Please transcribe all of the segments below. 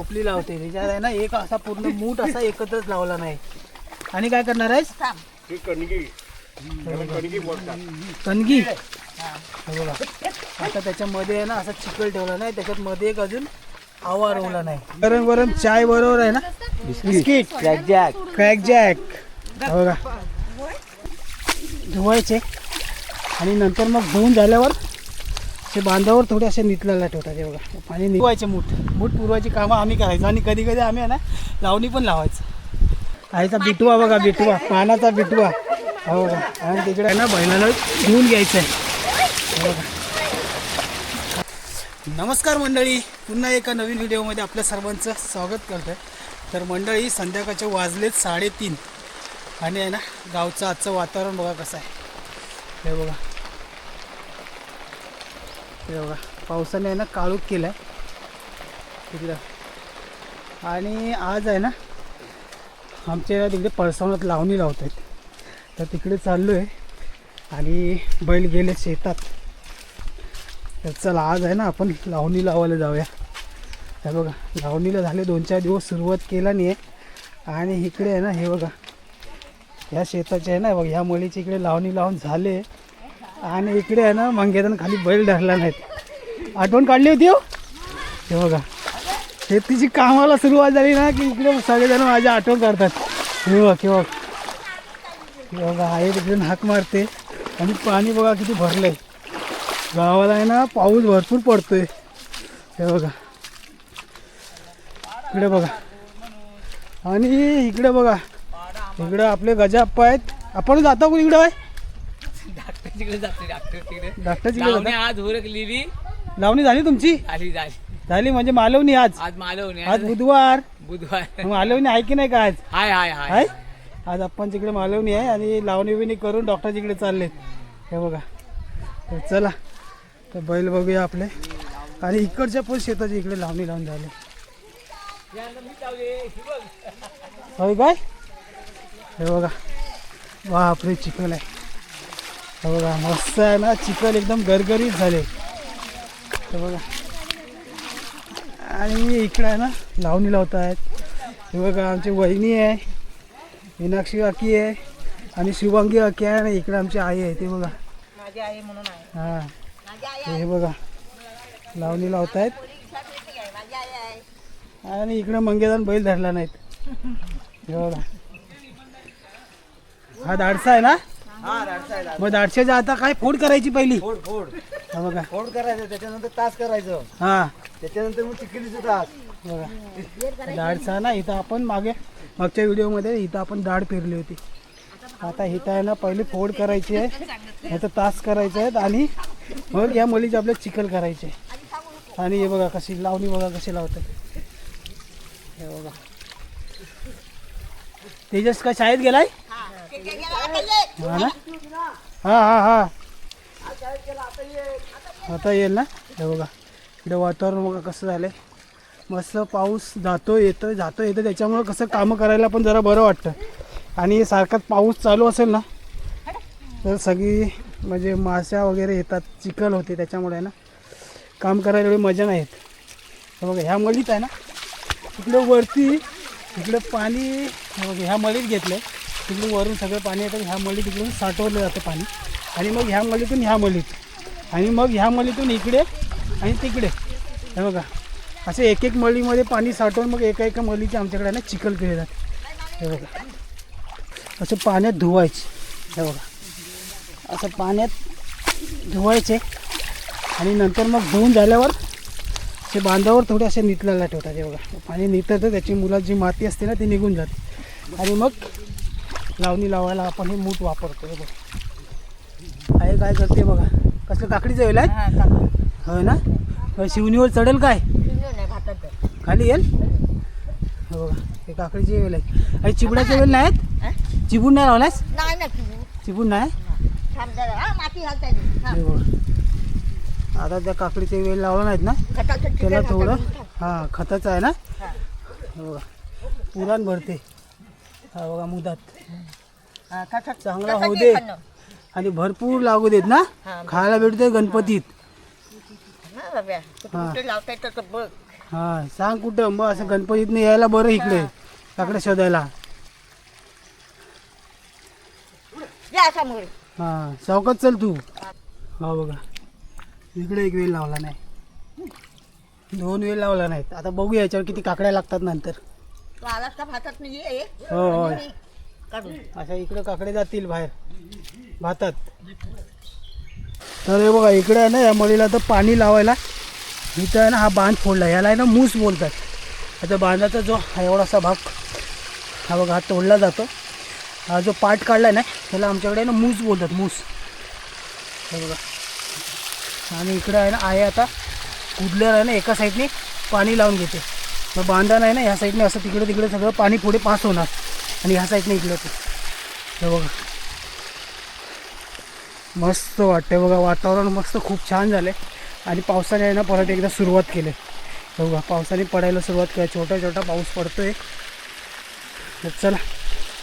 टोपली लावते त्याच्यात आहे ना एक असा पूर्ण मूठ असा एकत्रच लावला नाही. आणि काय करणार आहेस? कणगी बघा. आता त्याच्यामध्ये आहे ना असा चिकल ठेवला नाही, त्याच्यात मध्ये एक अजून आवा रोवला नाही. गरम गरम चाय बरोबर आहे ना बिस्किट क्रॅक जॅक बघा धुवायचे आणि नंतर मग धुवून झाल्यावर ते बांधावर थोडे असे नितळायला ठेवतात. हे बघा पाणी निघवायचे मूठ पुरवायची कामं आम्ही करायचो आणि कधी कधी आम्ही आहे ना लावणी पण लावायचं. आईचा बिटवा बघा, बिटवा पानाचा बिटवा हो बघा. आणि तिकडे आहे ना बैलाला धुवून घ्यायचं आहे बघा. नमस्कार मंडळी, पुन्हा एका नवीन व्हिडिओमध्ये आपल्या सर्वांचं स्वागत करतो आहे. तर मंडळी संध्याकाळचे वाजलेत 3:30 आणि आहे ना गावचं आजचं वातावरण बघा कसं आहे. हे बघा हे बघा पावसाने आहे ना काळोख केला आहे तिकडं. आणि आज आहे ना आमच्या तिकडे पळसावण्यात लावणी लावत आहेत, तर तिकडे चाललो आहे. आणि बैल गेले शेतात, तर चला आज आहे ना आपण लावणी लावायला जाऊया. हे बघा लावणीला झाले 2-4 दिवस सुरुवात केला नाही आहे. आणि इकडे आहे ना हे बघा ह्या शेताचे आहे ना बघा ह्या मळीचे इकडे लावणी लावून झाले. आणि इकडे आहे ना मंगेदान खाली बैल धरला नाहीत. आठवण काढली होती हो. हे बघा शेतीची कामाला सुरुवात झाली ना की इकडे सगळेजण माझी आठवण काढतात. हे बघ हे बघ हे बघा आहे तिकडे हाक मारते. आणि पाणी बघा किती भरलं आहे गावाला आहे ना, पाऊस भरपूर पडतोय. हे बघा इकडे बघा. आणि इकडे बघा इकडे आपले गजाप्पा आहेत. आपण जातो कोण इकडे आहे डॉक्टरची आज हुरकलेली लावणी झाली तुमची? झाली म्हणजे मालवणी आज मालवणी आज बुधवार बुधवार मालवणी आहे की नाही का आज? हाय हाय आहे आज आपण तिकडे मालवणी आहे. आणि लावणी बिवणी करून डॉक्टर तिकडे चाललेत. हे बघा तर चला तर बैल बघूया आपले. आणि इकडच्या पण शेताची इकडे लावणी लावून झाले होय काय? हे बघा बापरे चिखल आहे. हे बघा मस्त आहे ना चिखल एकदम गरगरीत झाले. हे बघा आणि इकडे आहे ना लावणी लावत आहेत. हे बघा आमची वहिनी आहे, मीनाक्षी काकी आहे आणि शिवांगी काकी आहे. आणि इकडे आमची आई आहे ते बघा माझी आई म्हणून आहे. हां हे बघा लावणी लावत आहेत. आणि इकडे मंगेदान बैल धरला नाहीत. हे बघा हा दाडसा आहे ना? मग दाडशाच्या आता काय फोड करायची पहिली? फोड हा बघा फोड करायचं, त्याच्यानंतर तास करायचं, हां त्याच्यानंतर मग चिकलीचं तास. बघा दाडसा ना इथं आपण मागच्या व्हिडिओमध्ये इथं आपण दाढ पेरली होती. आता इथं आहे ना पहिली फोड करायची आहे, नाहीतर तास करायचे आहेत. आणि मग या मुलीचे आपले चिखल करायचे. आणि हे बघा कशी लावणी बघा कशी लावतात. हे बघा तेजस का शाळेत गेलाय? हा ना हा आता येईल ना. हे बघा इकडे वातावरण बघा कसं झालंय मस्त. पाऊस जातो येतो त्याच्यामुळं कसं कामं करायला पण जरा बरं वाटतं. आणि सारखाच पाऊस चालू असेल ना तर सगळी म्हणजे माश्या वगैरे येतात, चिखल होते, त्याच्यामुळे ना काम करायला एवढी मजा नाही येत. हे बघा ह्या मळीत आहे ना इकडे वरती इकडे पाणी हे बघा ह्या मळीत घेतलं आहे. तिकडून वरून सगळं पाणी येतं, ह्या मळीत तिकडून साठवलं जातं पाणी. आणि मग ह्या मळीतून ह्या मळीत आणि मग ह्या मळीतून इकडे आणि तिकडे. हे बघा असे एक एक मळीमध्ये पाणी साठवून मग एका मळीचे आमच्याकडे ना चिखल केले जाते. हे बघा असं पाण्यात धुवायचे. हे बघा असं पाण्यात धुवायचे आणि नंतर मग धुवून झाल्यावर ते बांधावर थोडे असे नितळायला ठेवतात. हे बघा पाणी नितळतं, त्याची मुलात जी माती असते ना ती निघून जाते. आणि मग लावणी लावायला आपण हे मूठ वापरतो. हे बघा आहे काय करते बघा कसलं काकडीचं वेल आहे होय ना. शिवणीवर चढेल काय खाली येईल. हे बघा हे काकडीची वेल आहे. आणि चिबुडाचे वेल नाही आहेत? चिबूड नाही लावलास? चिबूड नाही. हे बघा आता त्या काकडीचे वेल लावला नाहीत ना त्याला थोडं हां खताचं आहे ना. हे बघा पुराण भरते. हा बघा मुदात चांगला होऊ दे आणि भरपूर लागू देत ना खायला भेटते गणपतीत. हा सांग कुठं मग असं गणपतीतनं यायला बरं इकडे काकडे शोधायला. या समोर. हा चौकात चल तू. हा बघा इकडे एक वेळ लावला नाही, 2 वेळ लावला नाहीत. आता बघू याच्यावर किती काकड्या लागतात नंतर. तू आलास का भातात नाही ये हो हो काढून. अशा इकडे काकडे जातील बाहेर भातात. तर हे बघा इकडे आहे ना या मळीला तर पाणी लावायला इथं आहे ना हा बांध फोडला, याला आहे ना मूस बोलतात. आता बांधाचा जो हा एवढासा भाग हा बघा हा तोडला जातो. हा जो पाट काढला आहे ना त्याला आमच्याकडे ना मूस बोलतात, मूस. हे बघा आणि इकडे आहे ना आहे आता कुदल्यावर आहे ना एका साईडने पाणी लावून घेते. मग बांधानं आहे ना ह्या साईडने असं तिकडे तिकडे सगळं पाणी पुढे पास होणार आणि ह्या साईडने इकडे ते. हे बघा मस्त वाटते बघा, वातावरण मस्त खूप छान झालं आहे. आणि पावसाने आहे ना परत एकदा सुरुवात केली. हे बघा पावसाने पडायला सुरुवात केली, छोटा छोटा पाऊस पडतो आहे. तर चला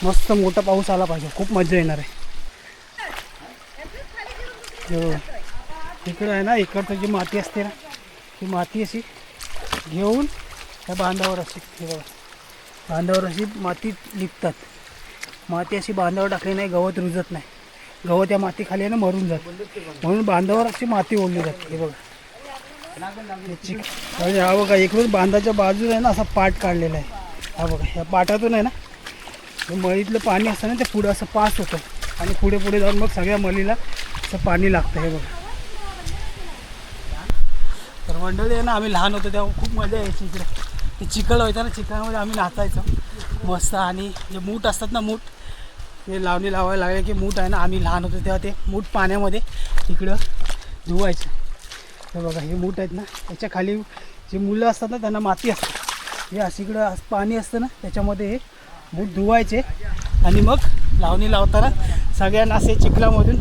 मस्त मोठा पाऊस आला पाहिजे, खूप मजा येणार आहे. हे बघा इकडं आहे ना इकडचं जी माती असते ना ती माती अशी घेऊन त्या बांधावर अशी हे बघा बांधावर अशी माती लिपतात. माती अशी बांधावर टाकली नाही गवत रुजत नाही, गवत या माती खाली आहे ना मरून जात, म्हणून बांधावर अशी माती ओढली जाते. हे बघा आणि हा बघा इकडून बांधाच्या बाजूला आहे ना असा पाट काढलेला आहे. हा बघा ह्या पाटातून आहे ना हे मळीतलं पाणी असतं ना ते पुढं असं पास होतं आणि पुढे पुढे जाऊन मग सगळ्या मळीला असं पाणी लागतं. हे बघा तर मंडळी आहे ना आम्ही लहान होतो तेव्हा खूप मजा यायची इकडे. ते चिखल व्हायचं ना, चिखलामध्ये आम्ही नाचायचो मस्त. आणि जे मूठ असतात ना मूठ ते लावणी लावायला लागले की मूठ आहे ना आम्ही लहान होतो तेव्हा ते मूठ पाण्यामध्ये इकडं धुवायचं. हे बघा हे मूठ आहेत ना त्याच्या खाली जे मुलं असतात ना त्यांना माती असते, हे असं इकडं पाणी असतं ना त्याच्यामध्ये हे मूठ धुवायचे आणि मग लावणी लावताना सगळ्यांना असे चिखलामधून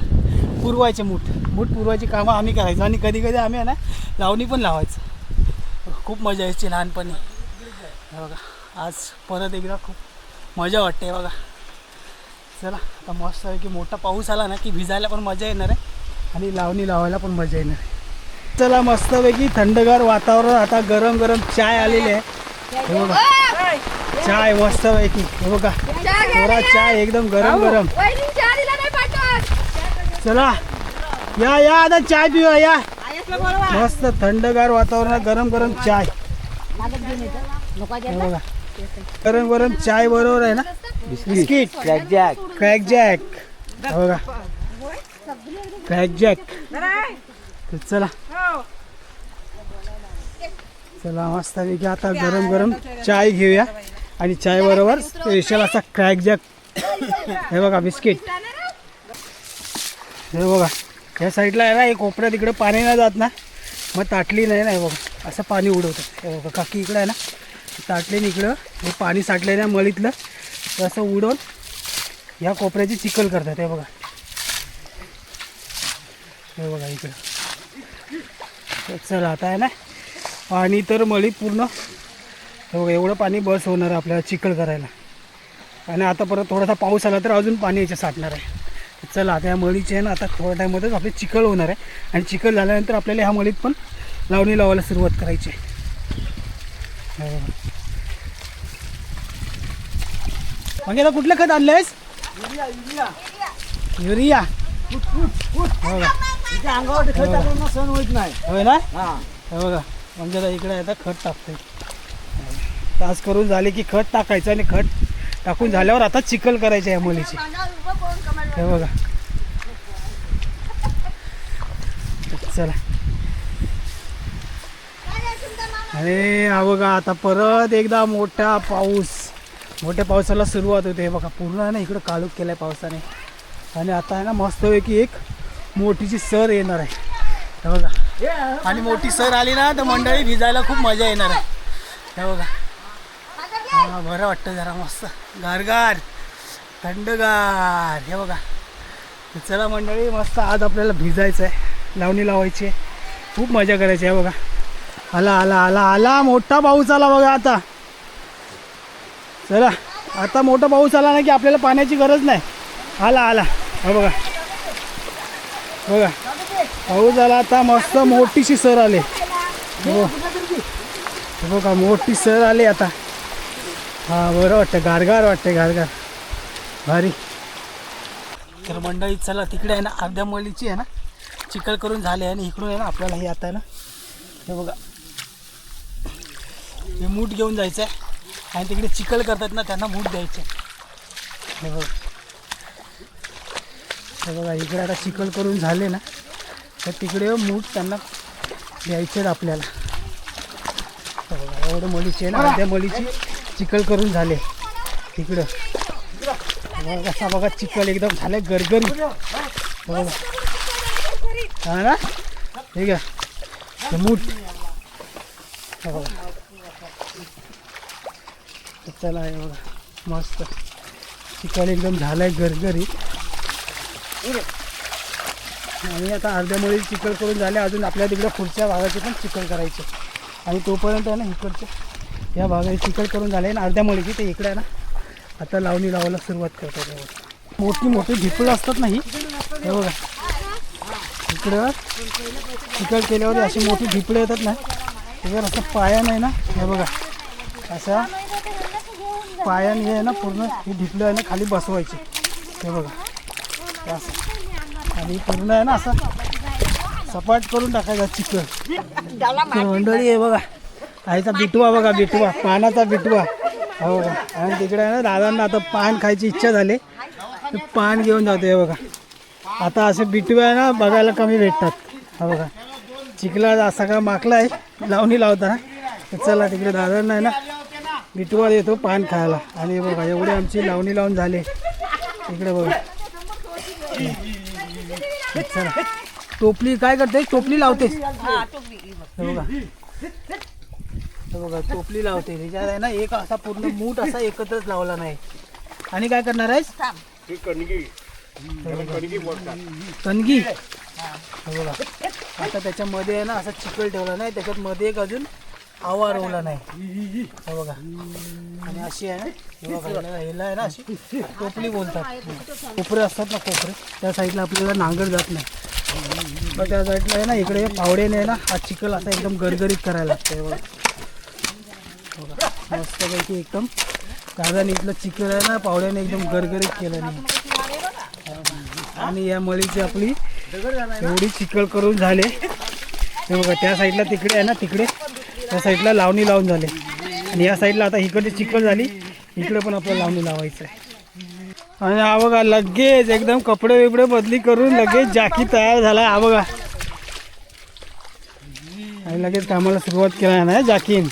पुरवायचे मूठ पुरवायची कामं आम्ही करायचो. आणि कधी कधी आम्ही आहे ना लावणी पण लावायचं. खूप मजा यायची लहानपणी. हे बघा आज परत एकदा खूप मजा वाटते. हे बघा चला आता मस्त आहे की मोठा पाऊस आला ना की भिजायला पण मजा येणार आहे आणि लावणी लावायला पण मजा येणार आहे. चला मस्तपैकी थंडगार वातावरण, आता गरम गरम चाय आलेली आहे. हे बघा चाय मस्तपैकी, हे बघा थोडा चाय एकदम गरम गरम. चला या या आता चाय पिऊया या. मस्त थंडगार वातावरणात गरम गरम चाय. हे बघा गरम गरम चाय बरोबर आहे ना बिस्किट क्रॅक जॅक. बघा क्रॅक जॅक. चला चला मस्त पैकी आता गरम गरम चाय घेऊया आणि चाय बरोबर स्पेशल असा क्रॅक जॅक. हे बघा बिस्किट. हे बघा या साईडला आहे ना एक कोपऱ्यात इकडे पाणी नाही जात ना मग ताटली नाही ना. हे बघा असं पाणी उडवतात. हे बघा काकी इकडं आहे ना ताटलीने इकडं हे पाणी साठलं ना मळीतलं तर असं उडवून ह्या कोपऱ्याची चिखल करतात. हे बघा हे बघा इकडं. चला आता आहे ना पाणी तर मळी पूर्ण हे बघा एवढं पाणी बस होणार आपल्याला चिखल करायला. आणि आता परत थोडासा पाऊस आला तर अजून पाणी याच्या साठणार आहे. चला आता या मळीचे आहे ना आता थोड्या टाईममध्येच आपली चिखल होणार आहे आणि चिखल झाल्यानंतर आपल्याला ह्या मळीत पण लावणी लावायला सुरुवात करायची आहे. मग आता कुठलं खत आणलंयस? युरिया. अंगावर खत टाकून सण होत नाही. होय ना. हा हे बघा म्हणजे आता इकडे आता खत टाकतोय. तास करून झाले की खत टाकायचं आणि खत टाकून झाल्यावर आता चिखल करायची आहे मुलीची. हे बघा चला अरे हा बघा आता परत एकदा मोठ्या पावसाला सुरुवात होते. हे बघा पूर्ण आहे ना इकडं काळोख केलाय पावसाने आणि आता आहे ना मस्तपैकी एक मोठीची सर येणार आहे. हे बघा आणि मोठी सर आली ना तर मंडळी भिजायला खूप मजा येणार आहे. हे बघा हा बरं वाटतं जरा मस्त गारगार थंडगार. हे बघा चला मंडळी मस्त आज आपल्याला भिजायचं आहे, लावणी लावायची आहे, खूप मजा करायची आहे. बघा आला आला आला आला मोठा पाऊस आला बघा. आता चला आता मोठा पाऊस आला ना की आपल्याला पाण्याची गरज नाही. आला आला हा बघा बघा पाऊस आला आता मस्त मोठीशी सर आले. हो बघा मोठी सर आली आता. हा बरं वाटतं, गारगार वाटते, गारगार भारी. तर मंडळी चला तिकडे आहे ना अर्ध्या मळीची आहे ना चिखल करून झाले आणि इकडून आहे ना आपल्याला हे आता आहे ना हे बघा हे मूठ घेऊन जायचं आहे आणि तिकडे चिखल करतात ना त्यांना मूठ द्यायचे. हे बघा हे बघा इकडे आता चिखल करून झाले ना तर तिकडे मूठ त्यांना द्यायचे आपल्याला. हे बघा एवढं मळीची आहे ना अर्ध्या मळीची चिखल करून झाले तिकडं. कसा बघा चिखल एकदम झालं गरगरी. बघा हा ना ठीक आहे मूठ. बघा चला आहे बघा मस्त चिखल एकदम झालाय गरगरी. आणि आता अर्ध्या मुळी चिखल करून झाले, अजून आपल्या तिकडे पुढच्या भागाची पण चिखल करायची आणि तोपर्यंत आहे ना इकडच्या या भागाची चिखल करून झाले आणि अर्ध्या मुळीची ते इकडे आहे ना आता लावणी लावायला सुरुवात करतात. मोठी मोठी ढिपळं असतात ना ही. हे बघा इकडं चिखल केल्यावर अशी मोठी ढिपळं येतात ना त्याच्यावर असं पायानं आहे ना हे बघा अशा पायाने आहे ना पूर्ण ही ढिपळं आहे ना खाली बसवायची. हे बघा असं आणि पूर्ण आहे ना असं सपाट करून टाकायचा चिखल. तर मंडळी आहे बघा आईचा बिटवा बघा, बिटवा पानाचा बिटवा. हो बघा आणि तिकडे आहे ना दादांना आता पान खायची इच्छा झाली तर पान घेऊन जातो. हे बघा आता असे बिटवे आहे ना बघायला कमी भेटतात. हा बघा चिखला सगळा माकला आहे लावणी लावताना. तर चला तिकडे दादांना आहे ना बिटवा देतो पान खायला. आणि बघा एवढे आमची लावणी लावून झाले इकडे बघा. चला टोपली काय करते, टोपली लावतेस. हे बघा हे बघा टोपली लावते त्याच्यात आहे ना एक असा पूर्ण मूठ असा एकत्रच लावला नाही. आणि काय करणार आहेस कणगी. हे बघा आता त्याच्यामध्ये आहे ना असा चिखल ठेवला नाही, त्याच्यात मध्ये एक अजून आवा रोवला नाही. हे बघा आणि अशी आहे ना हे बघा ह्याला आहे ना अशी टोपली बोलतात. कोपरे असतात ना कोपरे त्या साईडला आपल्याला नांगर जात नाही. मग त्या साईडला आहे ना इकडे फावड्याने आहे ना हा चिखल असा एकदम गरगरीत करायला लागतं. हे बघा बघा मस्तपैकी एकदम दादाने इथलं चिखल आहे ना पावड्याने एकदम गरगरीत केलं नाही. आणि या मळीची आपली एवढी चिखल करून झाले. हे बघा त्या साईडला तिकडे आहे ना तिकडे त्या साईडला लावणी लावून झाले आणि या साईडला आता इकडे चिखल झाली, इकडे पण आपल्याला लावणी लावायचं आहे. आणि हा बघा लगेच एकदम कपडे बिपडे बदली करून लगेच जॅकी तयार झाला. हा बघा आणि लगेच कामाला सुरुवात केला ना जॅकीन.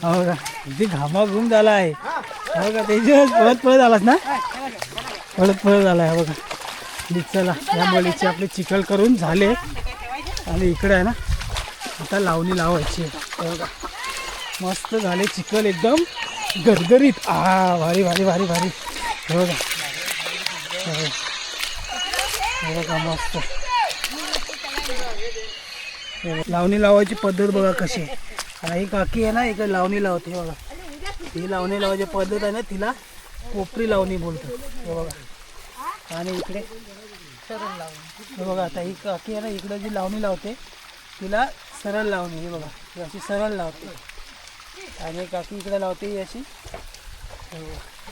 हा बघा किती घामाघूम झाला आहे. हा बघा त्याच्या पळत आलास ना पळत आला आहे. बघा चला या मळीची आपली चिखल करून झाले आणि इकडे आहे ना आता लावणी लावायची. बघा मस्त झाले चिखल एकदम गरगरीत. भारी भारी भारी भारी. हे बघा हे बघा मस्त लावणी लावायची पद्धत बघा कशी आहे. ही काकी आहे ना इकडे लावणी लावते. हे बघा ही लावणी लावायची पद्धत आहे ना तिला कोपरी लावणी बोलतात. हे बघा आणि इकडे सरळ लावणी. हे बघा आता ही काकी आहे ना इकडे जी लावणी लावते तिला सरळ लावणी. हे बघा ही अशी सरळ लावते आणि काकी इकडे लावते ही अशी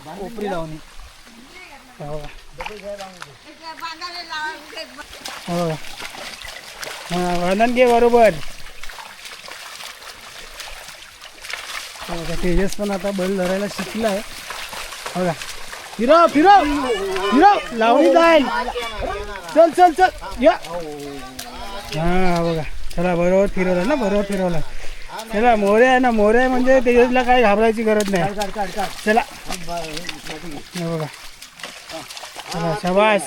कोपरी लावणी. हो वर्णन घे बरोबर. तेजस पण आता बैल धरायला शिकला आहे. बघा फिरव फिरव फिरव लावणी जाईल. चल चल चल या. हा बघा चला बरोबर फिरवलं ना, बरोबर फिरवलं. चला मोरे आहे ना, मोरे म्हणजे तेजसला काय घाबरायची गरज नाही. चला हे बघा चला शाबास.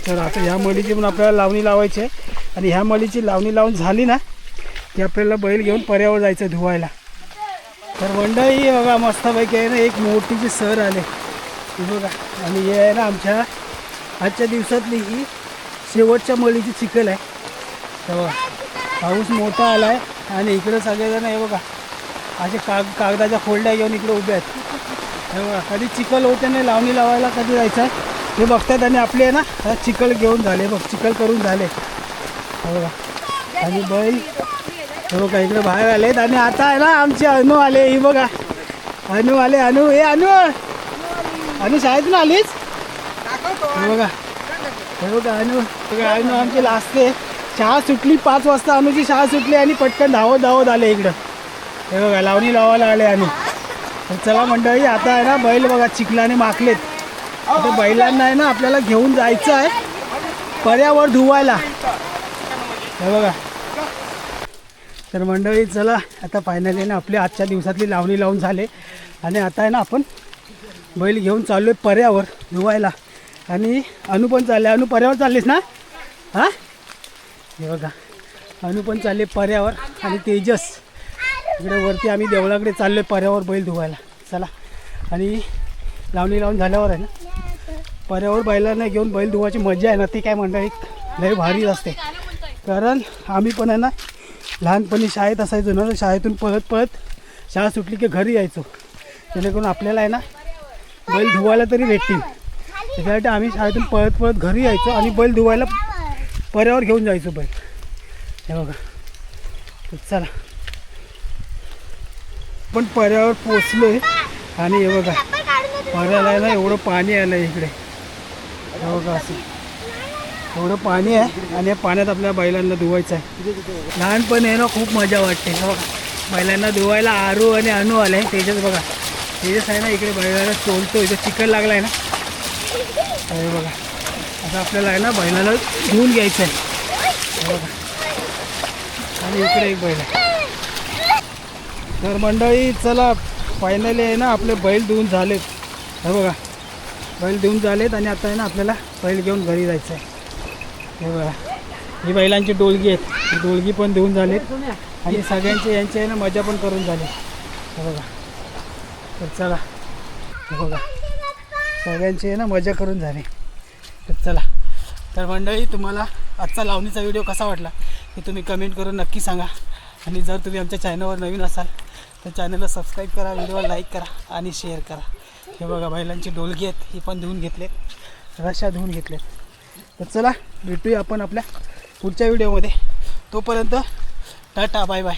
तर आता ह्या मळीची पण आपल्याला लावणी लावायची आहे आणि ह्या मळीची लावणी लावून झाली ना की आपल्याला बैल घेऊन पर्यावर जायचं धुवायला. तर मंडळी बघा मस्तपैकी आहे ना एक मोठीची सर आले ही बघा. आणि हे आहे ना आमच्या आजच्या दिवसातली ही शेवटच्या मळीची चिखल आहे. तेव्हा पाऊस मोठा आला आहे आणि इकडं सगळेजण हे बघा असे कागदाच्या खोलड्या घेऊन इकडे उभे आहेत. हे बघा कधी चिखल होते नाही लावणी लावायला कधी जायचं आहे हे बघतात. आणि आपले आहे ना चिखल घेऊन झाले बघ चिखल करून झाले. हे बघा आणि बैल हे बघा इकडे बाहेर आलेत. आणि आता आहे ना आमचे अनु आले. ही बघा अनु आले. अनु अनु शाळेतून आलीच. हे बघा अनु आमची लाजते. शाळा सुटली 5 वाजता. अनुची शाळा सुटली आणि पटकन धावत आले इकडं. हे बघा लावणी लावायला आले अनु. तर चला मंडळी आता आहे ना बैल बघा चिखलाने माखलेत. आता बैलांना आहे ना आपल्याला घेऊन जायचं आहे पर्यावर धुवायला. हे बघा तर मंडळी चला आता फायनली ना आपली आजच्या दिवसातली लावणी लावून झाले. आणि आता आहे ना आपण बैल घेऊन चाललो आहे पर्यावर धुवायला. आणि अनु पण चालले. अनु पर्यावर चाललीस ना? हां हे बघा अनु पण चालले पर्यावर. आणि तेजस इकडे वरती आम्ही देवळाकडे चाललो आहे पर्यावर बैल धुवायला. चला आणि लावणी लावून झाल्यावर आहे ना पर्यावर बैलांना घेऊन बैल धुवायची मजा आहे ना ती काय मंडळी लय भारी असते. कारण आम्ही पण आहे ना लहानपणी शाळेत असायचो ना. शाळेतून पळत शाळा सुटली की घरी यायचो. जेणेकरून आपल्याला आहे ना बैल धुवायला तरी भेटतील. त्याच्यासाठी आम्ही शाळेतून पळत घरी यायचो आणि बैल धुवायला पर्यावर घेऊन जायचो बैल. हे बघा तर चला पण पर्यावर पोचलो आहे. आणि हे बघा पर्याला आहे ना एवढं पाणी आलं आहे इकडे. हे बघा असं एवढं पाणी आहे. आणि या पाण्यात आपल्या बैलांना धुवायचं आहे. लहानपणी आहे ना खूप मजा वाटते. हे बघा बैलांना धुवायला आरू आणि अनु आले. तेजस बघा तेजस आहे ना इकडे बैलाला चोलतो. इथं चिखल लागला आहे ना. हे बघा आता आपल्याला आहे ना बैलाला धुवून घ्यायचं आहे. हे बघा आणि इकडे एक बैल आहे. तर मंडळी चला फायनली आहे ना आपले बैल धुवून झालेत. हे बघा बैल धुवून झालेत. आणि आता आहे ना आपल्याला बैल घेऊन घरी जायचं आहे. हे बघा ही बैलांची डोलगी आहेत. ही डोलगी पण धुवून झालीत. आणि सगळ्यांचे यांची आहे ना मजा पण करून झाली. हे बघा तर चला हे बघा सगळ्यांची आहे ना मजा करून झाली. तर चला तर मंडळी तुम्हाला आजचा लावणीचा व्हिडिओ कसा वाटला हे तुम्ही कमेंट करून नक्की सांगा. आणि जर तुम्ही आमच्या चॅनलवर नवीन असाल तर चॅनलला सबस्क्राईब करा, व्हिडिओला लाईक करा आणि शेअर करा. हे बघा बैलांची डोलगी आहेत ही पण धुवून घेतलेत. रश्या धुवून घेतलेत. तर चला भेटूया आपण आपल्या पुढच्या व्हिडिओमध्ये. तोपर्यंत टाटा बाय बाय.